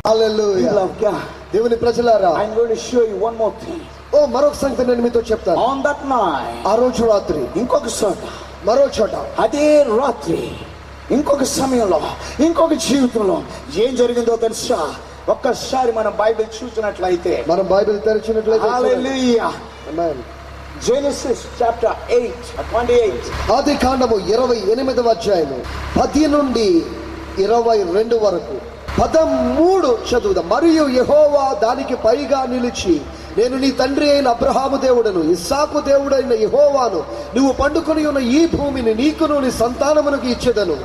Hallelujah. People of God, దేవుని ప్రజలారా, I'm going to show you one more thing. మరొక సంగతి నేను మీతో చెప్తాను. On that night, ఆ రోజు రాత్రి ఇంకొక చోట, మరో చోట, అదే రాత్రి ఇంకొక సమయంలో, ఇంకొక జీవితంలో ఏం జరిగిందో తెలుసా? ఒక్కసారి మనం బైబిల్ చూసినట్లయితే, మనం బైబిల్ తెరిచినట్లయితే, హల్లెలూయా, ఆమేన్. Genesis chapter 8:28. ఆది కాండము 28వ అధ్యాయము 10 నుండి 22 వరకు 13 చదువుదాం. మరియు యెహోవా దానికి పైగా నిలిచి, నేను నీ తండ్రి అయిన అబ్రహాము దేవుడను, ఇస్సాకు దేవుడైన యెహోవాను, నువ్వు పండుకొని ఉన్న ఈ భూమిని నీకును నీ సంతానమునకు ఇచ్చేదను.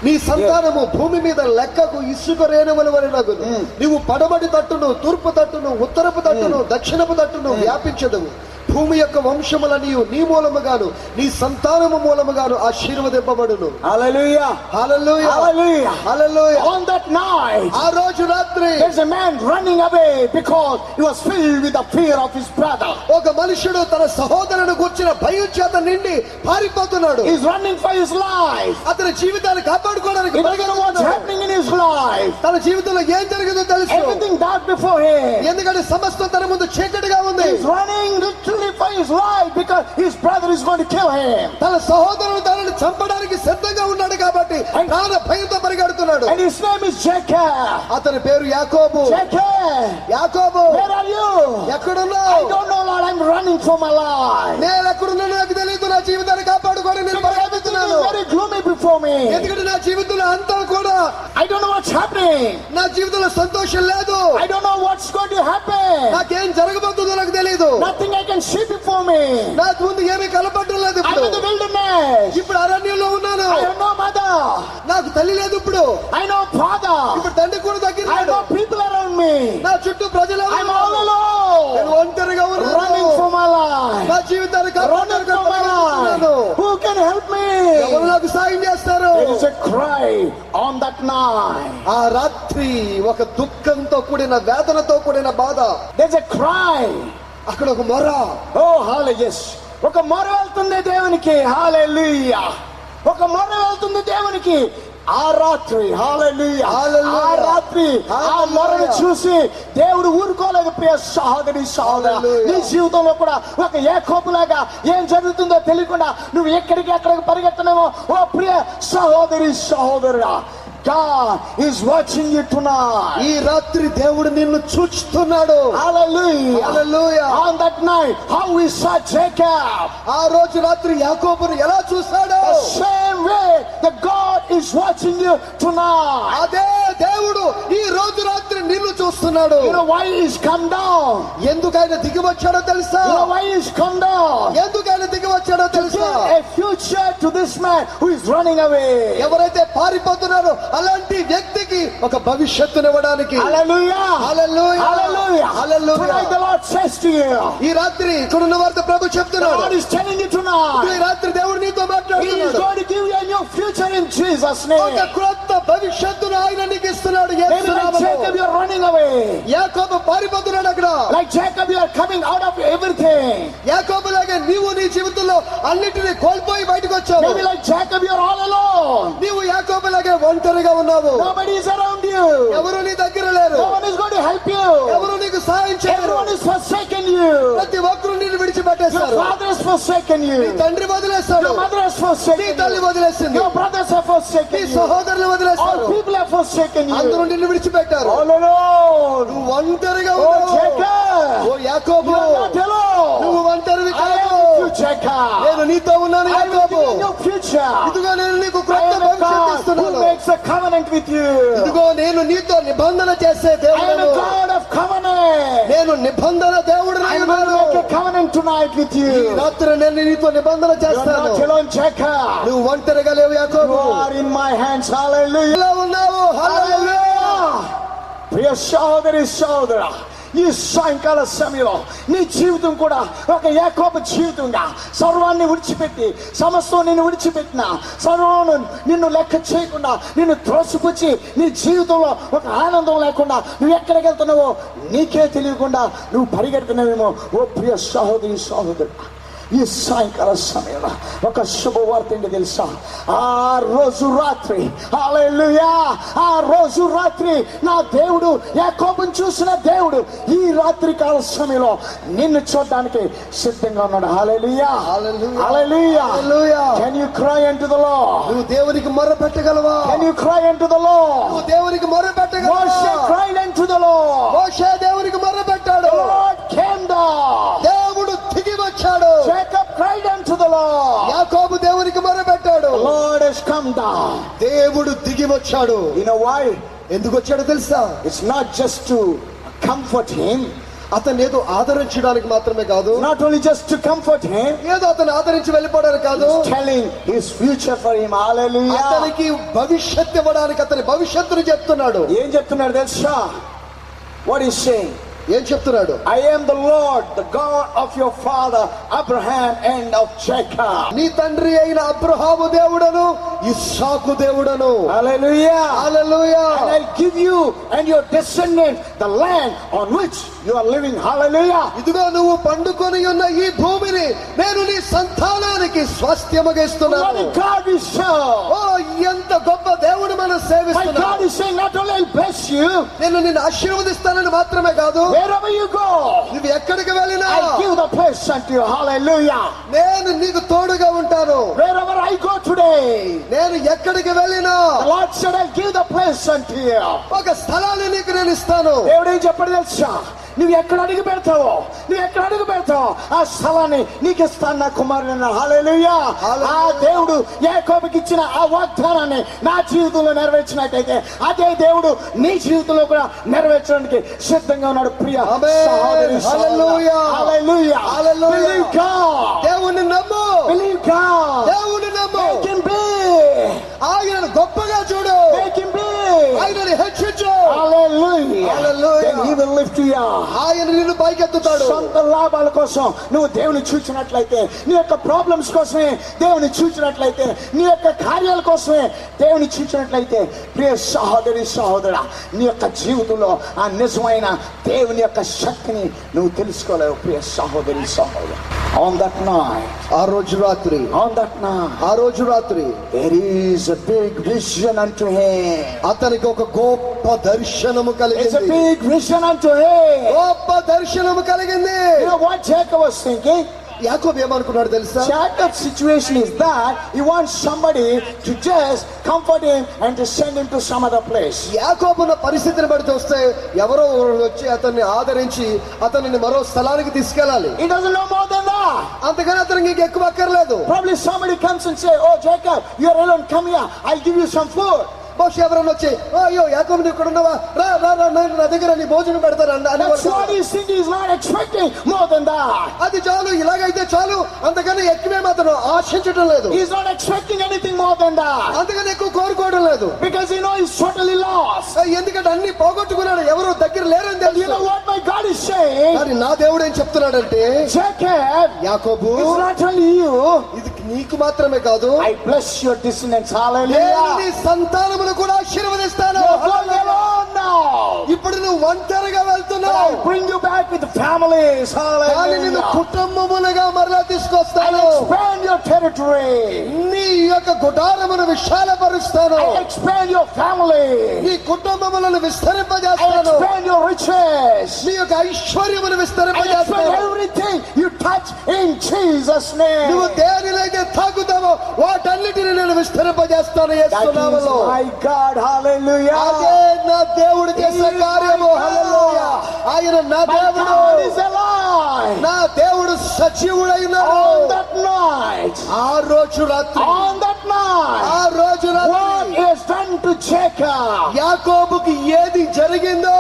నీ సంతానము భూమి మీద లెక్కకు ఇసుక రేణువుల వలెనగును. నువ్వు పడమటి తట్టును, తూర్పు తట్టును, ఉత్తరపు తట్టును, దక్షిణపు తట్టును వ్యాపించదవు. భూమి యొక్క వంశములని నీ మూలముగాను నీ సంతానము మూలముగాను ఆశీర్వదింపబడును. హల్లెలూయా, హల్లెలూయా, హల్లెలూయా, హల్లెలూయా. On that night, ఆ రోజు రాత్రి there's a man running away because he was filled with the fear of his brother. ఒక మనుషుడు తన సహోదరుని గురించిన భయం చేత నిండి పారిపోతున్నాడు. He's running for his life. అతని జీవితాన్ని కాపాడుకోవడానికి He doesn't know what's happening in his life. తన జీవితంలో ఏం జరిగిందో తెలుసు. Everything dark before him. ఎందుకంటే సమస్తం తన ముందు చీకటిగా ఉంది. He's running literally for his life because his brother is going to kill him. తన సహోదరుడు తనని చంపడానికి సిద్ధంగా ఉన్నాడు కాబట్టి ప్రాణ భయంతో పరిగెడుతున్నాడు. And his name is Jacob. అతని పేరు యాకోబు. Jacob, యాకోబు, where are you? ఎక్కడున్నావు? I don't know, Lord. I'm running for my life. నేను ఎక్కడున్నానో నాకు తెలియదు. నా జీవితాన్ని కాపాడుకొని నేను Everything పరిగెడుతున్నాను. is very gloomy before me. ఎందుకంటే నా జీవితంలో అంతా కూడా, I don't know what's happening. నా జీవితంలో సంతోషం లేదు. I don't know what's going to happen. నాకేం జరగబోతుందో నాకు తెలియదు. Nothing I can see before me. నాకు ముందు ఏమీ కనపడడం లేదు. I'm ఇప్పుడు in the wilderness. ఇప్పుడు అరణ్యంలో ఉన్నాను. I have no mother. నాకు తల్లి లేదు. ఇప్పుడు I know father. ఇప్పుడు తండ్రి కూడా I తగ్గినాడు. know people around me. నా చుట్టూ ప్రజలు I'm all alone. నేను ఒంటరిగా ఉన్నాను. Running for my life. నా జీవితాన్ని Running for my కాపాడుకుంటున్నాను. life. Who can help me? ఎవరు నాకు సాయం చేస్తారు? There is a cry on that night. ఆ రాత్రి ఒక దుఃఖంతో కూడిన, వేదనతో కూడిన బాధ. There's a cry. అక్కడ ఒక మొర. Oh, hallelujah. ఒక మొర వెళ్తుంది దేవునికి. హల్లెలూయా. ఒక మొర వెళ్తుంది దేవునికి ఆ రాత్రి. హల్లెలూయా. ఆ రాత్రి ఆ మొరను చూసి దేవుడు ఊరుకోలేదు. ప్రియ సహోదరి, సహోదరా, నీ జీవితంలో కూడా ఒక యాకోబులాగా ఏం జరుగుతుందో తెలియకుండా నువ్వు ఎక్కడికి పరిగెత్తనేమో. ఓ ప్రియ సహోదరి, సహోదరుడా, God is watching you tonight. ఈ రాత్రి దేవుడు నిన్ను చూస్తున్నాడు. Hallelujah. Hallelujah. On that night, how we saw Jacob. ఆ రోజు రాత్రి యాకోబును ఎలా చూశాడో, The same way that God is watching you tonight. అదే దేవుడు ఈ రోజు రాత్రి నిన్ను చూస్తున్నాడు. You know why he's come down? ఎందుకు ఆయన దిగి వచ్చాడో తెలుసా? You know why he's come down? ఎందుకు ఆయన దిగి వచ్చాడో To తెలుసా? give a future to this man who is running away. ఎవరైతే పారిపోతున్నారో అలాంటి వ్యక్తికి ఒక భవిష్యత్తునివ్వడానికి. Hallelujah. Hallelujah, Hallelujah. Hallelujah. Tonight the Lord says to you. ఈ రాత్రి ఇక్కడున్న వారితో ప్రభు The చెప్తున్నాడు. Lord is telling you ఈ tonight. రాత్రి దేవుడు నీతో He is మాట్లాడుతున్నాడు. going to give you a new future in Jesus' ఒక name. క్రొత్త భవిష్యత్తును ఆయన నీకు ఇస్తున్నాడు. యేసు Maybe like నామములో. Jacob, you are running away. యాకోబు పారిపోతున్నాడు అక్కడ. Like Jacob, you are coming out of everything. యాకోబులాగే నీవు నీ జీవితంలో అన్నిటిని కోల్పోయి బయటకు వచ్చావు. Maybe like Jacob, you are all alone. నీవు యాకోబులాగే ఒంటరిగా ఉన్నావు. Nobody is around you. ఎవరు నీ దగ్గర లేరు. No one is going to help you. ఎవరు నీకు సహాయం చేయరు. Everyone is forsaken you. ప్రతి ఒక్కరు నిన్ను Your విడిచిపెట్టేస్తారు. father has forsaken నీ you. తండ్రి వదిలేస్తాడు. Your mother has నీ forsaken తల్లి you. వదిలేసింది. Your brothers have నీ forsaken you. సహోదరులు All వదిలేస్తారు. people have forsaken అందరూ you. నిన్ను విడిచిపెట్టారు. All alone. నువ్వు ఒంటరిగా Oh, ఉన్నావు. Jacob. ఓ యాకోబు, You are not alone. నువ్వు ఒంటరివి I కాదు. am with you, Jacob. నేను నీతో ఉన్నాను I will యాకోబు. give you your future. ఇదిగో నేను నీకు I క్రొత్త am a భవిష్యత్తు God who ఇస్తున్నాను. makes a covenant with you. ఇదిగో నేను నీతో నిబంధన చేసే I am దేవుడను. a God of covenant. నేను నిబంధన దేవుడనై I am going to ఉన్నాను. make a covenant tonight with ఈ you. రాత్రి నేను నీతో నిబంధన You are చేస్తాను. not alone, Jacob. నువ్వు ఒంటరిగా లేవు You యాకోబు. are in my hands. Hallelujah. ఎలా ఉన్నావు? హల్లెలూయా. ప్రియ సహోదరి, సహోదరా, ఈ సాయంకాల సమయంలో నీ జీవితం కూడా ఒక యాకోబు జీవితంగా సర్వాన్ని విడిచిపెట్టి, సమస్తం నిన్ను విడిచిపెట్టిన, సర్వం నిన్ను లెక్క చేయకుండా నిన్ను త్రోసిపుచ్చి నీ జీవితంలో ఒక ఆనందం లేకుండా నువ్వు ఎక్కడికి వెళ్తున్నావో నీకే తెలియకుండా నువ్వు పరిగెడుతున్నావేమో. ఓ ప్రియ సహోదరి, సహోదరు, ఈ సాయంకాల సమయంలో ఒక శుభవార్త ఏంటి తెలుసా? ఆ రోజు రాత్రి, హల్లెలూయా, ఆ రోజు రాత్రి నా దేవుడు, యాకోబును చూసిన దేవుడు ఈ రాత్రి కాల సమయంలో నిన్ను చూడడానికి సిద్ధంగా ఉన్నాడు. హల్లెలూయా, హల్లెలూయా, హల్లెలూయా. Can you cry unto the Lord? నువ్వు దేవునికి మొర్రపెట్టగలవా? Can you cry unto the Lord? నువ్వు దేవునికి మొర్రపెట్టగలవా? Moshe cried unto the Lord. మోషే దేవునికి మొర్రపెట్టాడు. The Lord came down. దేవుడు దిగి వచ్చాడు. Jacob cried unto the Lord. యాకోబు దేవునికి మొర్రపెట్టాడు. The Lord has come down. దేవుడు దిగి వచ్చాడు. You know why? ఎందుకు వచ్చాడో తెలుసా? It's not just to comfort him, అతను ఏదో ఆదరించడానికి మాత్రమే కాదు, not only just to comfort him, ఏదో అతను ఆదరించి వెళ్ళిపోవడానికి కాదు, he's telling his future for him. Hallelujah. అతనికి భవిష్యత్తు ఇవ్వడానికి, అతని భవిష్యత్తును చెప్తున్నాడు. ఏం చెప్తున్నాడు తెలుసా? What is saying? ఏం చెప్తున్నాడు? I am the Lord, the God of your father Abraham and of Jacob. నీ తండ్రి అయిన అబ్రహాము దేవుడను, ఇస్సాకు దేవుడను. Hallelujah. Hallelujah. And I'll give you and your descendants the land on which you are living. Hallelujah. ఇదిగో నువ్వు పండుకొని ఉన్న ఈ భూమిని నేను నీ సంతానానికి స్వాస్థ్యముగా ఇస్తున్నాను. What a God we serve. ఓ ఎంత గొప్ప దేవుడు మనం My సేవిస్తున్నాం. God is saying, not only I'll bless you, నేను నిన్ను ఆశీర్వదిస్తానని మాత్రమే కాదు, wherever you go, నువ్వు ఎక్కడికి వెళ్ళినా I'll give the place unto you. Hallelujah. నేను నీకు తోడుగా ఉంటాను. Wherever I go today, నేను ఎక్కడికి వెళ్ళినా the Lord said, I'll give the place unto you. ఒక స్థలాన్ని నీకు నేను ఇస్తాను. దేవుడు ఏం చెప్పాడు తెలుసా? నువ్వు ఎక్కడ అడుగు పెడతావో, నువ్వు ఎక్కడ అడుగు పెడతావో ఆ స్థలాన్ని నీకు ఇస్తాను నా కుమారుడు. హల్లెలూయా. ఆ దేవుడు యాకోబుకి ఇచ్చిన ఆ వాగ్దానాన్ని నా జీవితంలో నెరవేర్చినట్టయితే అదే దేవుడు నీ జీవితంలో కూడా నెరవేర్చడానికి సిద్ధంగా ఉన్నాడు. ప్రియ ఆమేన్. సహోదరి, హల్లెలూయా. హల్లెలూయా. హల్లెలూయా. Believe God. దేవుని నమ్ము. Believe God. దేవుని నమ్ము. Make him be. ఆయనను గొప్పగా చూడు. Make him be. ఆయనని హెచ్చించు. Hallelujah. Hallelujah. Then he will lift you up. ఆయన నిన్ను పైకెత్తుతాడు. సొంత లాభాల కోసం నువ్వు దేవుని చూచినట్లయితే, నీ యొక్క ప్రాబ్లమ్స్ కోసమే దేవుని చూచినట్లయితే, నీ యొక్క కార్యాల కోసమే దేవుని చూచినట్లయితే, ప్రియ సహోదరి సహోదరా, నీ యొక్క జీవితంలో ఆ నిజమైన దేవుని యొక్క శక్తిని నువ్వు తెలుసుకోలేవు. ప్రియ సహోదరి సహోదరు, on that night, ఆ రోజు రాత్రి, on that night, ఆ రోజు రాత్రి there is a big vision unto him. అతనికి ఒక గొప్ప దర్శనము It's a కలిగింది. big vision unto him. గొప్ప దర్శనము కలిగింది. You know what Jacob was thinking? యాకోబు ఏమనుకున్నాడు తెలుసా? Jacob's situation is that he wants somebody to just comfort him and to send him to some other place. యాకోబున్న పరిస్థితిని బట్టి చూస్తే ఎవరో ఒకరు వచ్చి అతన్ని ఆదరించి అతనిని మరో స్థలానికి తీసుకెళ్ళాలి. He doesn't know more than that. అంతకని అతనికి ఇంక ఎక్కువ అక్కర్లేదు. Probably somebody comes and say, oh Jacob, you're alone, come here, I'll give you some food. బహుశా ఎవరైనా వచ్చి అయ్యో యాకోబు నువ్వు ఇక్కడ ఉన్నావా, రా రా రా, నా దగ్గర నీ భోజనం పెడతారు That's what he's thinking. He's not expecting more than that. అది చాలు, ఇలాగైతే చాలు, అంతకని ఎక్కువేం అతను ఆశించడం లేదు. He's not expecting anything more than that. అంతకని ఎక్కువ కోరుకోవడం లేదు. Because he knows he's totally lost. ఎందుకంటే అన్ని పోగొట్టుకున్నాడు, ఎవరు దగ్గర లేరని But you తెలుసు. know what my God is saying? మరి నా దేవుడు ఏం చెప్తున్నాడంటే, Jacob, యాకోబు it's not only you. ఇది నీకు మాత్రమే కాదు, I bless your descendants. నేను Hallelujah. నీ సంతానమును కూడా ఆశీర్వదిస్తాను. You're going alone now. ఇప్పుడు నువ్వు ఒంటరిగా But వెళ్తున్నావు, I'll bring you back with families. కానీ నిన్ను Hallelujah. కుటుంబములుగా మరలా తీసుకొస్తాను. I'll expand your territory. నీ యొక్క గుడారమును విశాలపరుస్తాను. I'll expand your family. నీ కుటుంబములను I'll విస్తరింపజేస్తాను. expand your riches. నీ యొక్క ఐశ్వర్యమును I'll expand విస్తరింపజేస్తాను. everything you touch in Jesus' name. నువ్వు దేనినైతే తాకుతావో వాటన్నిటిని నేను విస్తరింపజేస్తాను యేసు That is నామములో. my God. Hallelujah. అదే నా దేవుడు చేసే కార్యము. హల్లెలూయా. ఆయన నా My దేవుడు, God is alive. నా దేవుడు సజీవుడైనాడు. On that night. ఆ రోజు రాత్రి, On that night. ఆ రోజు What రాత్రి is done to Jacob, యాకోబుకి ఏది జరిగిందో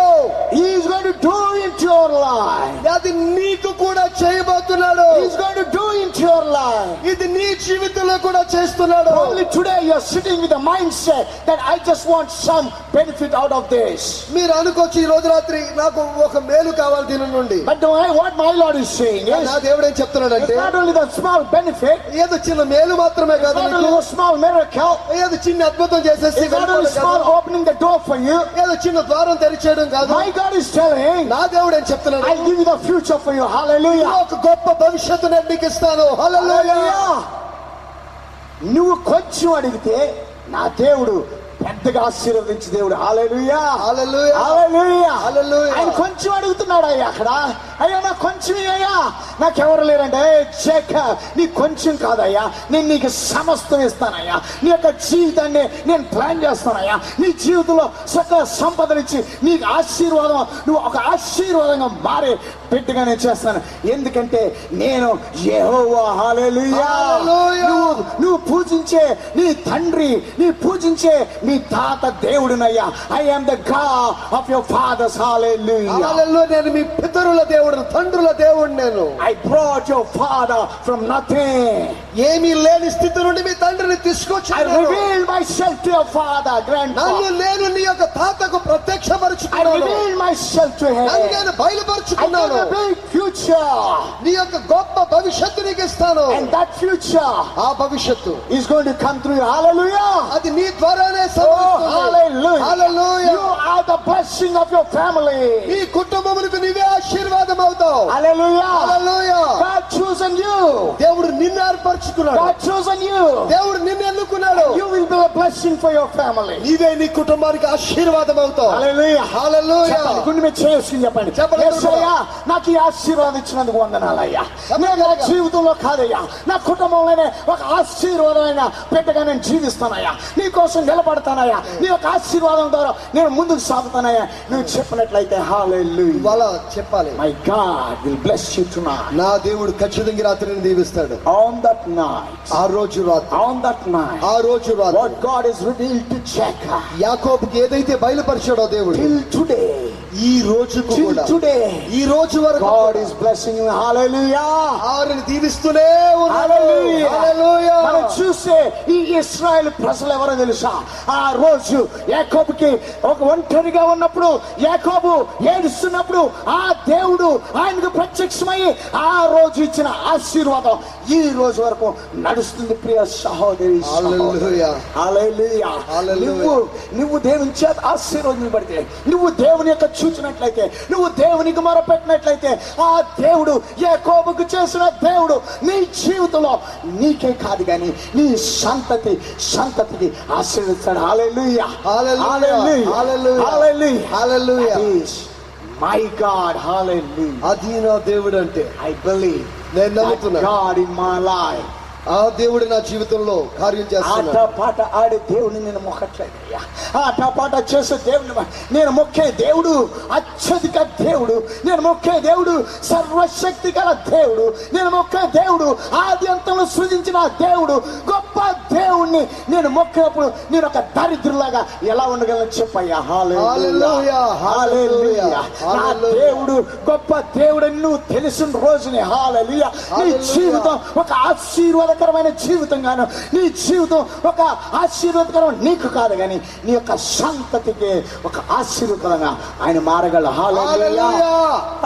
he is going to do into your life. అది నీకు కూడా చేయబోతున్నాడు. He is going to do into your life. ఇది నీ జీవితంలో కూడా చేస్తున్నాడు. Probably today you are sitting with a mindset that I just want some benefit out of this. మీరు అనుకోవచ్చు ఈ రోజు రాత్రి నాకు ఒక మేలు కావాలి దీని నుండి. But what my Lord is saying is, నా దేవుడు ఏం చెప్తున్నాడంటే it's not only the small benefit, ఏదో చిన్న మేలు మాత్రమే it's కాదు, not only a small miracle, ఏదో చిన్న అద్భుతం చేసేసి it's not only small opening the door for you. ఏదో చిన్న ద్వారం తెరిచేయడం కాదు. My God is telling, నా దేవుడు ఏం చెప్తున్నాడు, I'll give you the future for you. Hallelujah. ఒక గొప్ప భవిష్యత్తు నేను నీకు ఇస్తాను. హల్లెలూయా. నువ్వు కొంచెం అడిగితే నా దేవుడు పెద్దగా ఆశీర్వదించే దేవుడు. హల్లెలూయా. హల్లెలూయా. హల్లెలూయా. హల్లెలూయా. ఆయన కొంచెం అడుగుతున్నాడు అయ్యా అక్కడ. అయ్యా నాకు కొంచెం అయ్యా, నాకెవరు లేరంటే నీ కొంచెం కాదయ్యా, నేను నీకు సమస్తం ఇస్తానయ్యా. నీ యొక్క జీవితాన్ని నేను ప్లాన్ చేస్తానయ్యా. నీ జీవితంలో సకల సంపదనిచ్చి నీకు ఆశీర్వాదం, నువ్వు ఒక ఆశీర్వాదంగా మారే బిడ్డగా నేను చేస్తాను. ఎందుకంటే నేను యెహోవా. హల్లెలూయా. నువ్వు పూజించే నీ తండ్రి, నీ పూజించే నీ తాత దేవుడునయ్యా. I am the God of your fathers. Hallelujah. Hallelujah. నేను మీ పితరుల దేవుడు, తండ్రుల దేవుడు. నేను I brought your father from nothing. ఏమీ లేని స్థితి నుండి మీ తండ్రిని I తీసుకొచ్చాను. revealed myself to your father, grandfather. నేను నీ యొక్క తాతకు I ప్రత్యక్షపరుచుకున్నాను. revealed myself to him. నేను I బయలుపరుచుకున్నాను. gave a big future. నీ యొక్క గొప్ప భవిష్యత్తు నీకు ఇస్తాను. And that future ఆ భవిష్యత్తు is going to come through you. Hallelujah. అది నీ ద్వారానే Oh, సంభవిస్తుంది. hallelujah. Hallelujah. You are the blessing of your family. నీ కుటుంబమునకు నీవే ఆశీర్వాదం అవుతావు. Hallelujah. Hallelujah. God chosen you. దేవుడు నిన్ను ఏర్పరచుకున్నాడు. God chosen you. దేవుడు నిన్ను ఎన్నుకున్నాడు. You will be a blessing for your family. నీవే నీ కుటుంబానికి ఆశీర్వాదం అవుతావు. Hallelujah. హల్లెలూయా. చెప్పండి, గుండె మీద చేసుకుని చెప్పండి. చెప్పండి. యేసయ్యా, నాకు ఈ ఆశీర్వాదం ఇచ్చినందుకు వందనాలయ్యా. చెప్పండి. నేను నా జీవితంలో కాదయ్యా, నా కుటుంబంలోనే ఒక ఆశీర్వాదమైన బిడ్డగా నేను జీవిస్తానయ్యా. నీ కోసం నిలబడతానయ్యా. నీ యొక్క ఆశీర్వాదం ద్వారా నేను ముందుకు సాగుతానయ్యా. నువ్వు చెప్పినట్లయితే హల్లెలూయా. వాళ్ళ చెప్పాలి, My God will bless you tonight. నా దేవుడు ఖచ్చితంగా రాత్రిని దీవిస్తాడు. On that night, ఆ రోజు రాత్రి, on that night, ఆ రోజు రాత్రి what God has revealed to Jacob, యాకోబుకి ఏదైతే బయలుపరిచాడో దేవుడు, till today, ఈ రోజుకు till కూడా, today, ఈ రోజు వరకు God is blessing you. Hallelujah. ఆరిని దీవిస్తూనే ఉన్నాడు. Hallelujah. హల్లెలూయా. మనం చూసే ఈ ఇశ్రాయేల్ ప్రజలు ఎవరో తెలుసా? ఆ రోజు యాకోబుకి ఒక ఒంటరిగా ఉన్నప్పుడు, యాకోబు ఏడుస్తున్నప్పుడు ఆ దేవుడు ఆయనకు ప్రత్యక్షమై ఆ రోజు ఇచ్చిన ఆశీర్వాదం ఈ రోజు వరకు నడుస్తుంది. ప్రియ సహోదరి, హల్లెలూయా. హల్లెలూయా. హల్లెలూయా. నువ్వు దేవుని చేత ఆశీర్వదించబడితే, నువ్వు దేవుని యొక్క చూచినట్లయితే, నువ్వు దేవునికి మొరపెట్టినట్లయితే, ఆ దేవుడు యాకోబుకు చేసిన దేవుడు నీ జీవితంలో నీకే కాదు కానీ నీ సంతతికి ఆశీర్వదిస్తాడు. హల్లెలూయా. హల్లెలూయా. హల్లెలూయా. హల్లెలూయా. హల్లెలూయా. My God, hallelujah. అది నా దేవుడు అంటే I believe నేను that నమ్ముతున్నా. God in my life. ఆ దేవుడు నా జీవితంలో కార్యం చేస్తున్నాడు. ఆట పాట ఆడే దేవుడిని నేను మొక్కట్లేదయ్యా. ఆట పాట చేసే దేవుడిని నేను మొక్కే దేవుడు అత్యధిక దేవుడు. నేను మొక్కే దేవుడు సర్వశక్తి గల దేవుడు. నేను మొక్కే దేవుడు ఆది అంతంలో సృజించిన దేవుడు, గొప్ప దేవుణ్ణి నేను మొక్కినప్పుడు నేను ఒక దరిద్రులాగా ఎలా ఉండగలను చెప్పయ్యా. హల్లెలూయా. హల్లెలూయా. నా దేవుడు గొప్ప దేవుడని నువ్వు తెలిసిన రోజునే హల్లెలూయా నీ జీవితం ఒక ఆశీర్వాదకరమైన జీవితం గాను, నీ జీవితం ఒక ఆశీర్వాదకరం నీకు కాదు కానీ నీ యొక్క సంతతికి ఒక ఆశీర్వాదంగా ఆయన మారగల. హల్లెలూయా. హల్లెలూయా.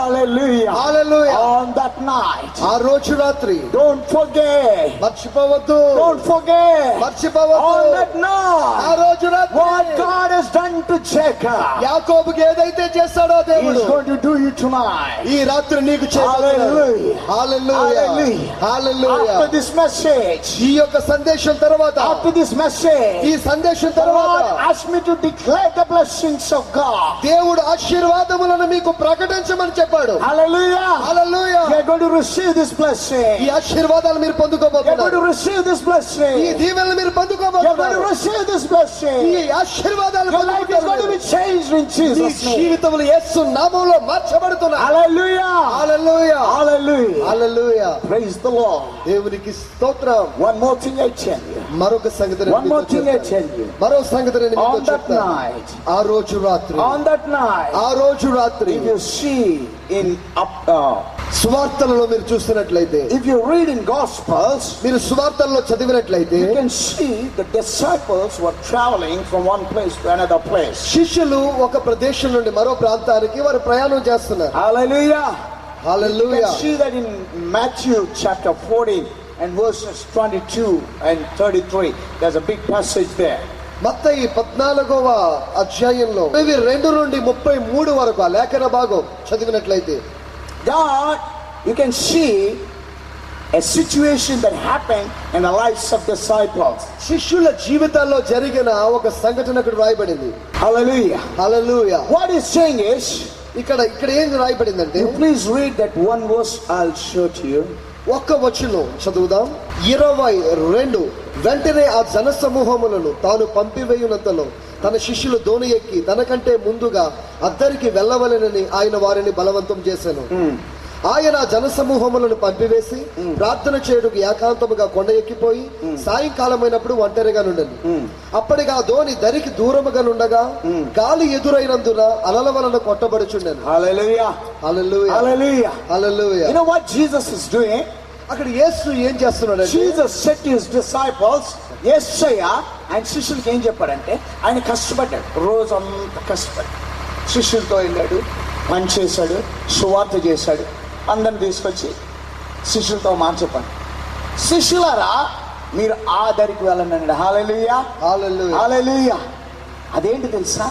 హల్లెలూయా. హల్లెలూయా. On that night, ఆ రోజు రాత్రి don't forget, మర్చిపోవద్దు. don't forget, మర్చిపోవద్దు. on that ఆ night, రోజు రాత్రి what God has done to Jacob, యాకోబుకి ఏదైతే చేస్తాడో He దేవుడు is going to do you tonight. ఈ రాత్రి నీకు చేయబోతున్నాడు. Hallelujah. Hallelujah. Hallelujah. Hallelujah. After this message, ఈ యొక్క సందేశం తర్వాత, after this message, ఈ సందేశం the తర్వాత Lord asked me to declare the blessings of God. దేవుడు ఆశీర్వాదములను మీకు ప్రకటించమని చెప్పాడు. Hallelujah. Hallelujah. You are going to receive this ఈ blessing. ఆశీర్వాదాలు మీరు You are going to పొందుకోబోతున్నారు. receive this ఈ blessing. దీవెనలు మీరు You are going to పొందుకోబోతున్నారు. receive this ఈ blessing. ఆశీర్వాదాలు Your life is going to be పొందుకుంటారు. changed in ఈ Jesus' name. జీవితములు యేసు నామములో మార్చబడుతున్నారు. Hallelujah. Hallelujah. Hallelujah. Hallelujah. Praise the Lord. దేవునికి స్తోత్రం. One more thing I tell you. మరొక సంగతి నేను One more మీతో thing I చెప్తాను. tell you. మరో సంగతి నేను మీతో On that చెప్తాను. night, ఆ రోజు రాత్రి, on that night, ఆ రోజు రాత్రి if you see in సువార్తలలో మీరు చూస్తున్నట్లయితే, if you read in Gospels, మీరు సువార్తల్లో చదివినట్లయితే, you can see the disciples were traveling from one place to another place. శిష్యులు ఒక ప్రదేశం నుండి మరో ప్రాంతానికి వారు ప్రయాణం చేస్తున్నారు. Hallelujah. You hallelujah. can see that in Matthew chapter 14 and verses 22 and 33. There's a big passage there. మత్తయి 14వ అధ్యాయంలో 22 నుండి 33 వరకు ఆ లేఖన భాగం చదివినట్లయితే, God, you can see a situation that happened in the lives of disciples. శిష్యుల జీవితాల్లో జరిగిన ఒక సంఘటన ఇక్కడ రాయబడింది. Hallelujah. Hallelujah. What he's saying is, ఇక్కడ ఏం రాయబడిందంటే, you please read that one verse I'll show to you. ఒక్క వచనం చదువుదాం. 22. వెంటనే ఆ జన సమూహములను తాను పంపివేయునంతలో తన శిష్యులు దోణి ఎక్కి తనకంటే ముందుగా అద్దరికి వెళ్ళవలెనని ఆయన వారిని బలవంతం చేశాను. ఆయన జన సమూహములను పంపివేసి ప్రార్థన చేయుటకు ఏకాంతముగా కొండ ఎక్కిపోయి సాయంకాలమైనప్పుడు ఒంటరిగా నుండెను. అప్పటిగా దోణి దరికి దూరముగా నుండగా గాలి ఎదురైనందున అలల వలన కొట్టబడుచుండెను. Hallelujah. Hallelujah. Hallelujah. Hallelujah. You know what Jesus is doing? అక్కడ యేసు ఏం చేస్తున్నాడంటే, Jesus said to his disciples, యేసయ్య ఆయన శిష్యులకి ఏం చెప్పాడంటే, ఆయన కష్టపడ్డాడు, రోజంతా కష్టపడ్డాడు, శిష్యులతో వెళ్ళాడు, పని చేశాడు, సువార్త చేశాడు, అందరిని తీసుకొచ్చి శిష్యులతో మాట చెప్పండి, శిష్యులారా మీరు ఆ దరికి వెళ్ళండి అన్నాడు. హల్లెలూయా. హల్లెలూయా. హల్లెలూయా. అదేంటి తెలుసా?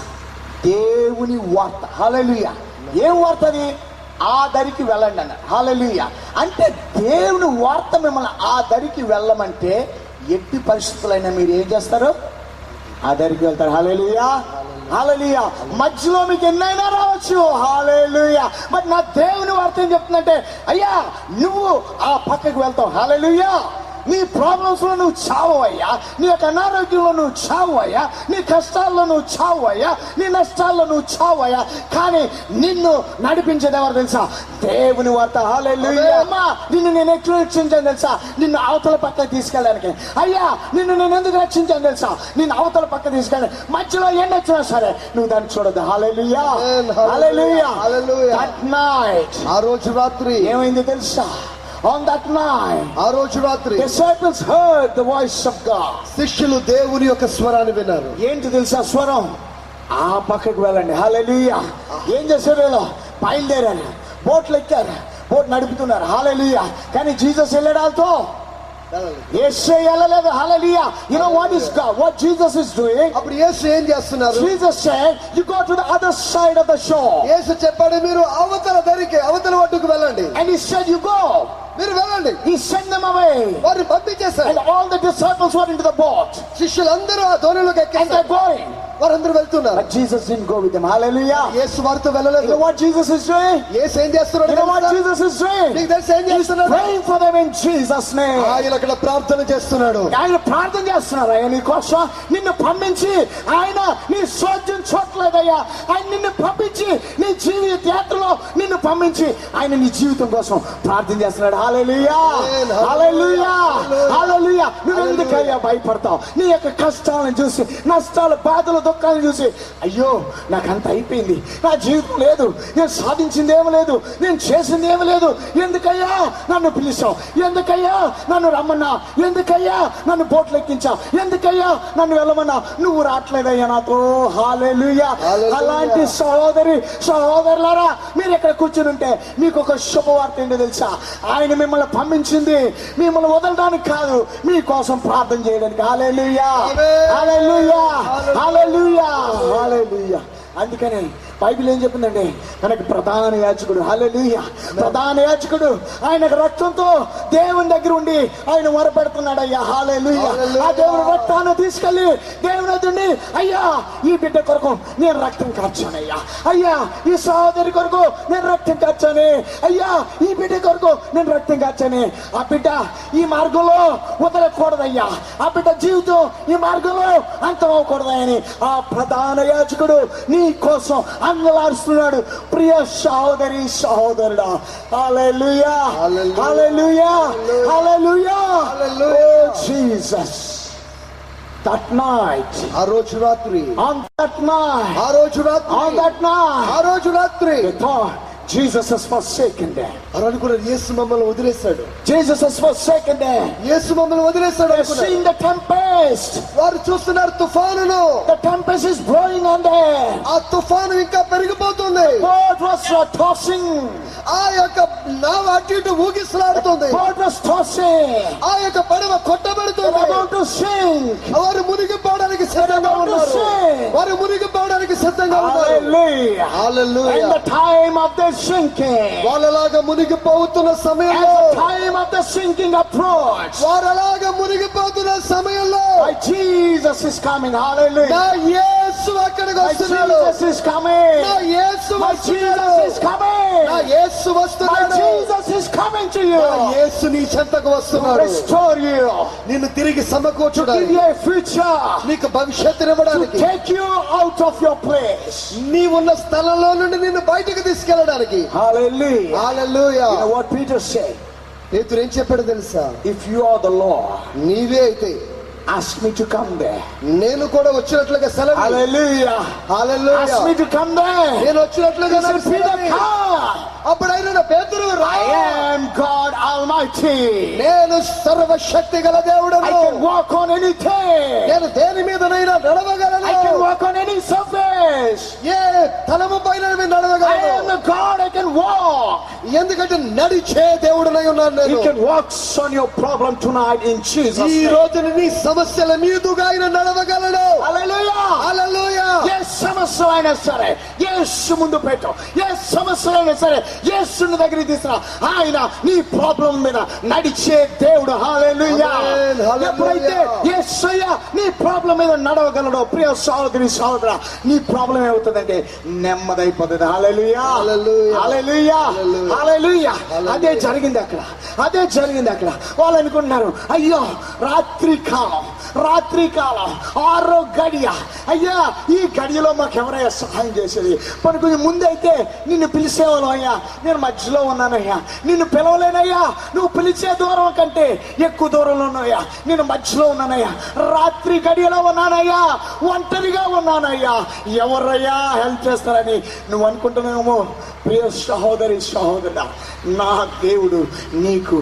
దేవుని వార్త. హల్లెలూయా. ఏం వార్త అది? ఆ దరికి వెళ్ళండి అన్నాడు. హల్లెలూయా. అంటే దేవుని వార్త మిమ్మల్ని ఆ దరికి వెళ్ళమంటే ఎట్టి పరిస్థితులైనా మీరు ఏం చేస్తారు? ఆ దరికి వెళ్తారు. హల్లెలూయా. హల్లెలూయా. మధ్యలో మీకు ఎన్నైనా రావచ్చు. హల్లెలూయా. బట్ నా దేవుని వార్త ఏం చెప్తుందంటే, అయ్యా నువ్వు ఆ పక్కకు వెళ్తావు. హల్లెలూయా. నీ ప్రాబ్లమ్స్ లో నువ్వు చావు అయ్యా, నీ యొక్క అనారోగ్యంలో నువ్వు చావు అయ్యా, నీ కష్టాల్లో నువ్వు చావు అయ్యా, నీ నష్టాల్లో నువ్వు చావు అయ్యా, కానీ నిన్ను నడిపించేది ఎవరు తెలుసా? దేవుని వార్త. హల్లెలూయా. అమ్మా నిన్ను నేను ఎట్లా రక్షించాను తెలుసా? నిన్ను అవతల పక్క తీసుకెళ్ళడానికి. అయ్యా నిన్ను నేను ఎందుకు రక్షించాను తెలుసా? నిన్ను అవతల పక్క తీసుకెళ్ళి మధ్యలో ఏం వచ్చినా సరే నువ్వు దాన్ని చూడద్దు. హల్లెలూయా. హల్లెలూయా. దట్ నైట్, ఆ రోజు రాత్రి ఏమైంది తెలుసా? On that night, ఆ రోజు రాత్రి disciples heard the voice of God. శిష్యులు దేవుని యొక్క స్వరాన్ని విన్నారు. ఏంటి తెలుసా స్వరం? ఆ పక్కకు వెళ్ళండి. హల్లెలూయా. ఏం చేశారు? వీళ్ళు బయలుదేరారు, బోట్లు ఎక్కారు, బోట్ నడుపుతున్నారు. హల్లెలూయా. కానీ జీసస్ వెళ్ళాడు వాళ్ళతో. యేసే వెళ్ళలేదు. హల్లెలూయా. You know what is God? What Jesus is doing? అప్పుడు యేసు ఏం చేస్తున్నారు? Jesus said, you go to the other side of the shore. యేసు చెప్పాడు, మీరు అవతల దరికి అవతల ఒడ్డుకు వెళ్ళండి. And he said, you go. మీరు వెళ్ళండి. He sent them away. వారిని పంపించేశారు. And all the disciples were into the boat. శిష్యులందరూ ఆ దోణిలోకి And ఎక్కారు. they're going. వారందరూ వెళ్తున్నారు. But Jesus didn't go with them. Hallelujah. యేసు వారితో You వెళ్ళలేదు. know what Jesus is doing? యేసు ఏం చేస్తున్నాడు? You know what తెలుసా? Jesus is doing? నీకు తెలుసా ఏం He's చేస్తున్నాడు? praying for them in Jesus' name. ఆయన అక్కడ ప్రార్థన చేస్తున్నాడు. ఆయన ప్రార్థన చేస్తున్నారు. ఆయన నీ కోసం నిన్ను పంపించి ఆయన నీ సోద్యం చూడలేదయ్యా. ఆయన నిన్ను పంపించి నీ జీవిత యాత్రలో నిన్ను పంపించి ఆయన నీ జీవితం కోసం ప్రార్థన చేస్తున్నాడు. హల్లెలూయా. హల్లెలూయా. హల్లెలూయా. నువ్వు ఎందుకయ్యా భయపడతావు? నీ యొక్క కష్టాలను చూసి, నష్టాలు, బాధలు, దుఃఖాలను చూసి, అయ్యో నాకంత అయిపోయింది, నా జీవితం లేదు, నేను సాధించింది ఏమి లేదు, నేను చేసింది ఏమి లేదు, ఎందుకయ్యా నన్ను పిలిచావు, ఎందుకయ్యా నన్ను రమ్మన్నా, ఎందుకయ్యా నన్ను బోట్లు ఎక్కించావు, ఎందుకయ్యా నన్ను వెళ్ళమన్నా, నువ్వు రావట్లేదయ్యా నాతో. హల్లెలూయా. అలాంటి సహోదరులారా మీరు ఇక్కడ కూర్చుని ఉంటే మీకు ఒక శుభవార్త ఏంటో తెలుసా? ఆయన మిమ్మల్ని పంపించింది మిమ్మల్ని వదలడానికి కాదు, మీకోసం ప్రార్థన చేయడానికి. హల్లెలూయా. హల్లెలూయా. హల్లెలూయా. హల్లెలూయా. అందుకనే బైబిల్ ఏం చెప్పిందండి? మనకి ప్రధాన యాజకుడు, హల్లెలూయా, ప్రధాన యాజకుడు ఆయన రక్తంతో దేవుని దగ్గర ఉండి ఆయన మొరపెడుతున్నాడు. అయ్యా హల్లెలూయా. ఆ దేవుని రక్తాన్ని తీసుకెళ్ళి దేవుని ఎదుండి, అయ్యా ఈ బిడ్డ కొరకు నేను రక్తం కార్చానయ్యా, అయ్యా ఈ సహోదరి కొరకు నేను రక్తం కార్చాను, అయ్యా ఈ బిడ్డ కొరకు నేను రక్తం కార్చాను. ఆ బిడ్డ ఈ మార్గంలో వదలకూడదయ్యా, ఆ బిడ్డ జీవితం ఈ మార్గంలో అంతం అవ్వకూడదని ఆ ప్రధాన యాజకుడు నీ కోసం అంగలారుస్తున్నాడు. ప్రియ సహోదరి సహోదరుడా, హల్లెలూయా. హల్లెలూయా. హల్లెలూయా. ఓ జీసస్. That night, ఆ రోజు రాత్రి, on that night, ఆ రోజు రాత్రి, on that night, ఆ రోజు రాత్రి they thought Jesus has forsaken them. అని అనుకున్నారు. యేసు మమ్మల్ని వదిలేశాడు, Jesus has forsaken them. యేసు మమ్మల్ని వదిలేశాడు They're అనుకున్నారు. seeing the tempest. వారు చూస్తున్నారు తుఫానును. The tempest is blowing on them. ఆ తుఫాను ఇంకా పెరిగిపోతుంది. Boat was tossing. ఆ యొక్క నావ అటు ఇటు ఊగిసలాడుతుంది. Boat was tossing. ఆ యొక్క పడవ They're కొట్టబడుతుంది. about to sink. వారు మునిగిపోవడానికి సిద్ధంగా ఉన్నారు. వారు మునిగిపోవడానికి సిద్ధంగా ఉన్నారు. Hallelujah. Hallelujah. In the time of the sinking, వాళ్ళలాగా మునిగిపోతున్న as సమయంలో, the time of the sinking approached, వారలాగా మునిగిపోతున్న సమయంలో my Jesus is coming. Hallelujah. నా యేసు అక్కడికి My వస్తున్నాడు. Jesus is coming. నా యేసు My వస్తున్నాడు. Jesus is coming. నా యేసు My వస్తున్నాడు. Jesus is coming to you. నా యేసు నీ చెంతకు To వస్తున్నాడు. restore you, నిన్ను తిరిగి to give సమకూర్చడానికి, you a future, నీకు భవిష్యత్తుని to ఇవ్వడానికి, take you out of your place. నీవున్న స్థలంలో నుండి నిన్ను బయటకు తీసుకెళ్ళడానికి. Hallelujah. Hallelujah. You know what Peter said? పేతురు ఏం చెప్పాడు తెలుసా? If you are the Lord, నీవే అయితే ask me to come there. నేను కూడా వచ్చినట్లుగా సెలవు. Hallelujah. Hallelujah. Ask me to come there. నేను వచ్చినట్లుగా He said, నాకు Peter, సెలవు. come. అప్పుడైనా పేతురు రా. I am God Almighty. నేను సర్వశక్తి గల I దేవుడను. can walk on anything. నేను దేని మీదనైనా నడవగలను. I can walk on any surface. ఏ తలము పైన I am నడవగలను. the God. I can walk. ఎందుకంటే నడిచే దేవుడనై ఉన్నాను He నేను. can walk on your problem tonight in Jesus' ఈ name. రోజున నీ సమస్యల మీదుగా ఆయన నడవగలడు. Hallelujah. హల్లెలూయా. ఏ సమస్యలైనా సరే యేసు ముందు పెట్టు. ఏ సమస్యలైనా సరే యేసుని దగ్గరికి తీసుకురా. ఆయన నీ ప్రాబ్లం మీద నడిచే దేవుడు. హల్లెలూయా. ఆమేన్. హల్లెలూయా. ఎప్పుడైతే యేసయ్య నీ ప్రాబ్లం మీద నడవగలడో, ప్రియ సహోదరి సహోదరా, నీ ప్రాబ్లం ఏమవుతుందంటే నెమ్మదైపోతుంది. హల్లెలూయా. హల్లెలూయా. హల్లెలూయా. హల్లెలూయా. హల్లెలూయా. హల్లెలూయా. అదే జరిగింది అక్కడ. అదే జరిగింది అక్కడ. వాళ్ళు అనుకుంటున్నారు, అయ్యో రాత్రి కాలం 6 గడియ, అయ్యా ఈ గడియలో మాకు ఎవరయ్యా సహాయం చేసేది? కొన్ని కొంచెం ముందైతే నిన్ను పిలిచేవాళ్ళం అయ్యా, నేను మధ్యలో ఉన్నానయ్యా, నిన్ను పిలవలేనయ్యా, నువ్వు పిలిచే దూరం కంటే ఎక్కువ దూరంలో ఉన్నాయా, నేను మధ్యలో ఉన్నానయ్యా, రాత్రి గడియలో ఉన్నానయ్యా, ఒంటరిగా ఉన్నానయ్యా, ఎవరయ్యా హెల్ప్ చేస్తారని నువ్వు అనుకుంటున్నావేమో. ప్రియ సహోదరి సహోదరుడా, నా దేవుడు నీకు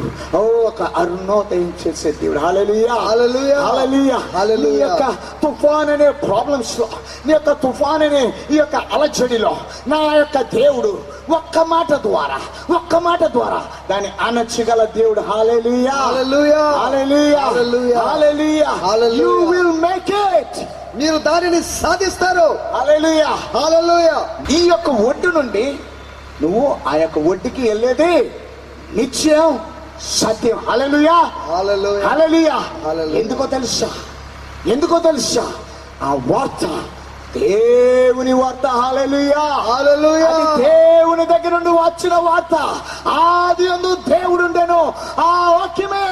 ఒక అరుణోదయం చేసే దేవుడు. హల్లెలూయా. హల్లెలూయా. హల్లెలూయా. హల్లెలూయా. నీ యొక్క తుఫాన్ అనే ప్రాబ్లమ్స్ లో, నీ యొక్క తుఫాన్ అనే ఈ యొక్క అలజడిలో నా యొక్క దేవుడు ఒక్క మాట ద్వారా దాన్ని అనర్చగల దేవుడు. హల్లెలూయా. హల్లెలూయా. హల్లెలూయా. హల్లెలూయా. హల్లెలూయా. హల్లెలూయా. You will make it. మీరు దానిని సాధిస్తారు. హల్లెలూయా. హల్లెలూయా. ఈ యొక్క ఒడ్డు నుండి నువ్వు ఆ యొక్క ఒడ్డుకి వెళ్ళేది నిత్యం సత్యం. హల్లెలూయా. హల్లెలూయా. హల్లెలూయా. హల్లెలూయా. ఎందుకో తెలుసా ఆ వార్త దేవుని వార్త. హల్లెలూయా. హల్లెలూయా. అది దేవుని దగ్గర నుండి వచ్చిన వార్త. ఆది యందు దేవుడుండెను, ఆ వాక్యమే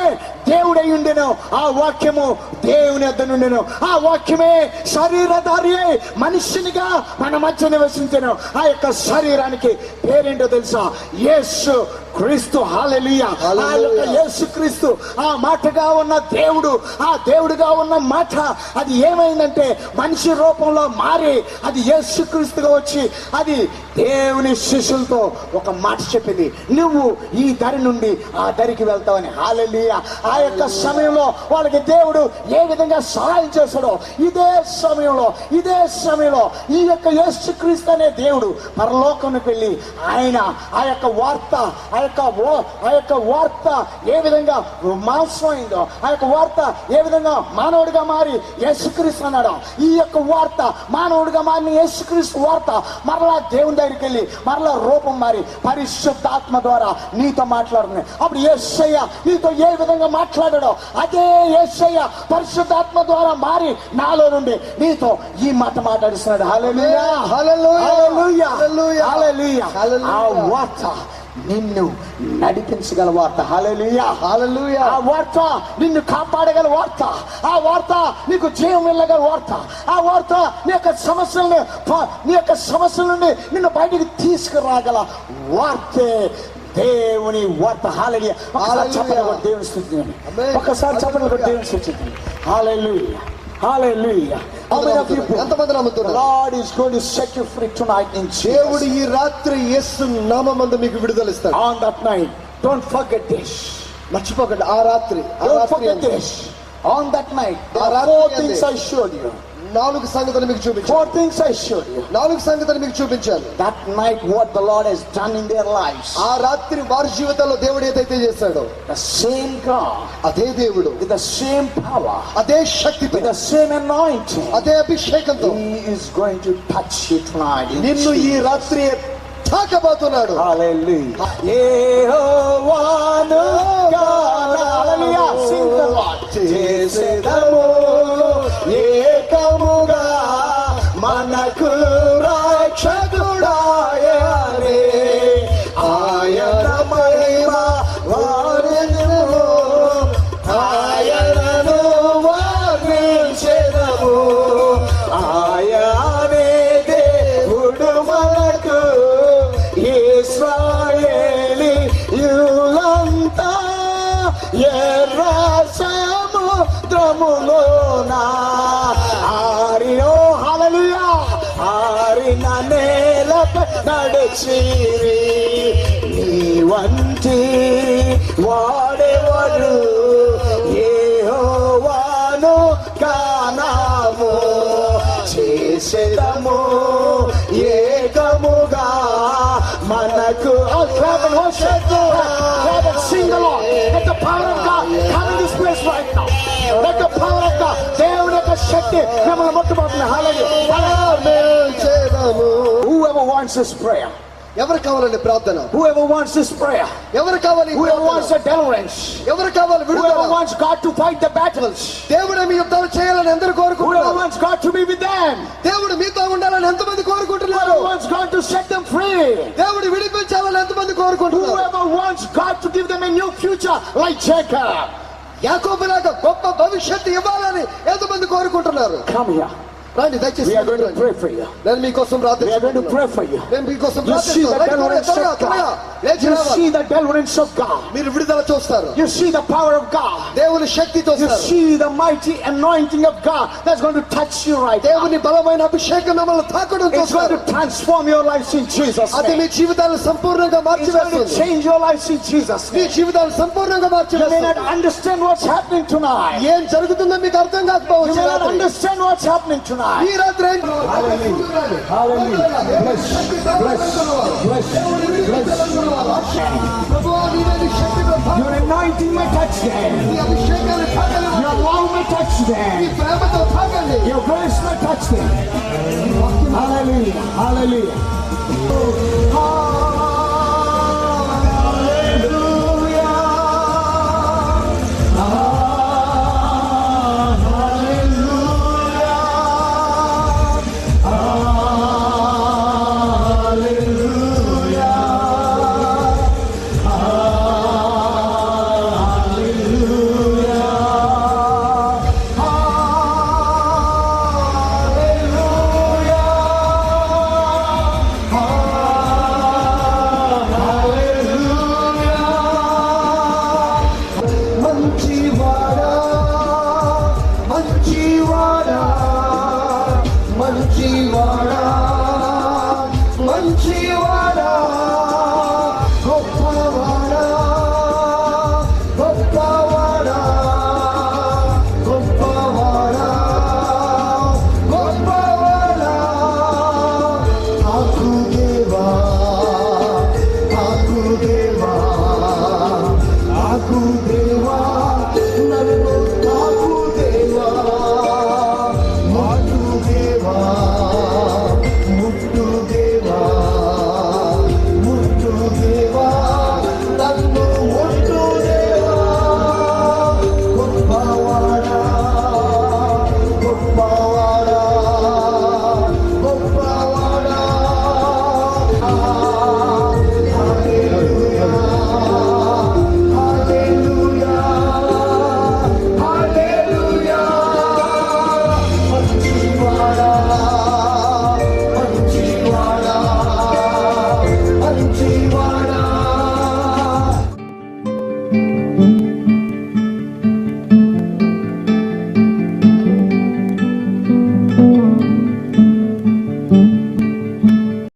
దేవుడై ఉండెను, ఆ వాక్యము దేవుని యొద్ద నుండెను, ఆ వాక్యమే శరీరధారి అయి మనుష్యునిగా మన మధ్య నివసించెను. ఆ యొక్క శరీరానికి పేరేంటో తెలుసా? యేసు క్రీస్తు. హల్లెలూయా. ఆ యొక్క యేసు క్రీస్తు ఆ మాటగా ఉన్న దేవుడు, ఆ దేవుడుగా ఉన్న మాట అది ఏమైందంటే మనిషి రూపంలో మారి అది యేసు క్రీస్తుగా వచ్చి అది దేవుని శిష్యులతో ఒక మాట చెప్పింది, నువ్వు ఈ దరి నుండి ఆ దరికి వెళ్తావని. హల్లెలూయా. ఆ యొక్క సమయంలో వాళ్ళకి దేవుడు ఏ విధంగా సహాయం చేశాడో ఇదే సమయంలో ఈ యొక్క యేసు క్రీస్తు అనే దేవుడు పరలోకానికి వెళ్ళి ఆయన ఆ యొక్క వార్త ఏ విధంగా మాంసం అయిందో, ఆ యొక్క వార్త ఏ విధంగా మానవుడిగా మారి యేసుక్రీస్తు అన్నాడు, ఈ యొక్క వార్త మానవుడిగా మారిన యేసుక్రీస్తు వార్త మరలా దేవుని దగ్గరికి వెళ్ళి మరలా రూపం మారి పరిశుద్ధాత్మ ద్వారా నీతో మాట్లాడుతుంది. అప్పుడు యేసయ్య నీతో ఏ విధంగా మాట్లాడాడో అదే యేసయ్య పరిశుద్ధాత్మ ద్వారా మారి నాలో నుండి నీతో ఈ మాట మాట్లాడిస్తున్నాడు. హల్లెలూయా. హల్లెలూయా. హల్లెలూయా. హల్లెలూయా. హల్లెలూయా. ఆ వార్త నిన్ను నడిపించగల వార్త. హల్లెలూయా. హల్లెలూయా. ఆ వార్త నిన్ను కాపాడగల వార్త, ఆ వార్త నీకు జీవం వెళ్ళగల వార్త, ఆ వార్త నీ యొక్క సమస్యల నుండి నిన్ను బయటికి తీసుకురాగల వార్తే దేవుని వార్త. హల్లెలూయా. ఒకసారి చెప్పండి దేవుని స్తుతించండి. ఒకసారి చెప్పండి దేవుని స్తుతించండి. హల్లెలూయా. హల్లెలూయా. How many of you నమ్ముతున్నారు? ఎంతమంది The నమ్ముతున్నారు? Lord is going to set you free tonight in దేవుడు Jesus. ఈ రాత్రి యేసు నామమందు మీకు విడుదల ఇస్తాడు. On that night, don't forget this. మర్చిపోకండి ఆ రాత్రి Don't forget this. On that night, there are 4 things I showed you. 4 సంగతులు మీకు చూపించాను. 4 things I showed you. 4 సంగతులు మీకు చూపించాను. That night, what the Lord has done in their lives. ఆ రాత్రి వారి జీవితాల్లో దేవుడు ఏదైతే చేశాడో The same God, అదే దేవుడు, with the same power, అదే శక్తితో, with the same anointing, అదే అభిషేకంతో He is going to touch you tonight. in నిన్ను ఈ Jesus. రాత్రి తాకబోతున్నాడు. Hallelujah. యెహోవాను గానా. Hallelujah. Sing the Lord. చేసేదము ఏకముగా మనకు రక్షకుడాయనే. ఆయన మహిమ వర్ణించెదము, ఆయనను వర్ణించెదము. ఆయనే దేవుడు మనకు ఇశ్రాయేలీయులంతా ఎర్ర సముద్రములోన ఆరినో. హల్లెలూయా. ఆరిన నేలపై నడిచిరి. నీ వంటి వాడెవడు యెహోవాను గానము చేసేదము ఏకముగా మనకు. Sing the Lord. Let the power of God come in this place right now. Let the power of God, దేవుని యొక్క శక్తి మిమ్మల్ని ముట్టబోతుంది. Hallelujah. Whoever wants this prayer, ఎవరు కావాలండి ప్రార్థన? whoever wants this prayer, ఎవరు కావాలి ఈ whoever ప్రార్థన? wants the deliverance, ఎవరు కావాలి whoever విడుదల? wants God to fight the battles, దేవుడు మీ యుద్ధాలు చేయాలని ఎందరు whoever కోరుకుంటున్నారు? wants God to be with them, దేవుడు మీతో ఉండాలని ఎంతమంది కోరుకుంటున్నారు? whoever wants God to set them free, దేవుడు విడిపించాలని ఎంతమంది కోరుకుంటున్నారు? whoever wants God to give them a new future like Jacob. యాకోబులాగా గొప్ప భవిష్యత్తు ఇవ్వాలని ఎంతమంది కోరుకుంటున్నారు? Come here. రండి దయచేసి. We are going to pray for you. నేను మీకోసం We are going to ప్రార్థిస్తున్నాను. pray for you. నేను మీకోసం You see the deliverance of త్వరగా God. లేచి You రావాలి. see the deliverance of God. మీరు విడుదల చూస్తారు. You see the power of God. దేవుని శక్తి You చూస్తారు. see the mighty anointing of God that's going to touch you right now. దేవుని బలమైన అభిషేకం మిమ్మల్ని తాకడం It's going చూస్తారు. to transform your lives in Jesus' అది మీ name. జీవితాలను సంపూర్ణంగా It's going to మార్చివేస్తుంది. change your lives in Jesus' me name. జీవితాలు సంపూర్ణంగా You may not మార్చివేస్తుంది. understand what's happening tonight. ఏం జరుగుతుందో మీకు అర్థం You కాకపోవచ్చు. may ఈ not రాత్రి. understand what's happening ఈ tonight. రాత్రి ఏం- ప్రభువా, నీవే నీ శక్తితో తాకు. Your anointing may touch them. నీ అభిషేకాన్ని తాకండి. Your love may touch నీ them. ప్రేమతో తాకండి. Your grace may touch them. Hallelujah. Hallelujah. మంచివాడా, మంచివాడా, మంచివాడా, మంచివాడా, గొప్పవాడా, గొప్పవాడా, గొప్పవాడా, గొప్పవాడా, తాకు దేవా, తాకు దేవా, తాకు దేవా, నన్ను తాకు దేవా, మాటు దేవా, ముట్టు దేవా, ముట్టు దేవా, నన్ను ముట్టు దేవా, గొప్పవాడా, గొప్పవాడా, గొప్పవాడా. మంచివాడా, మంచివాడా, మంచివాడా,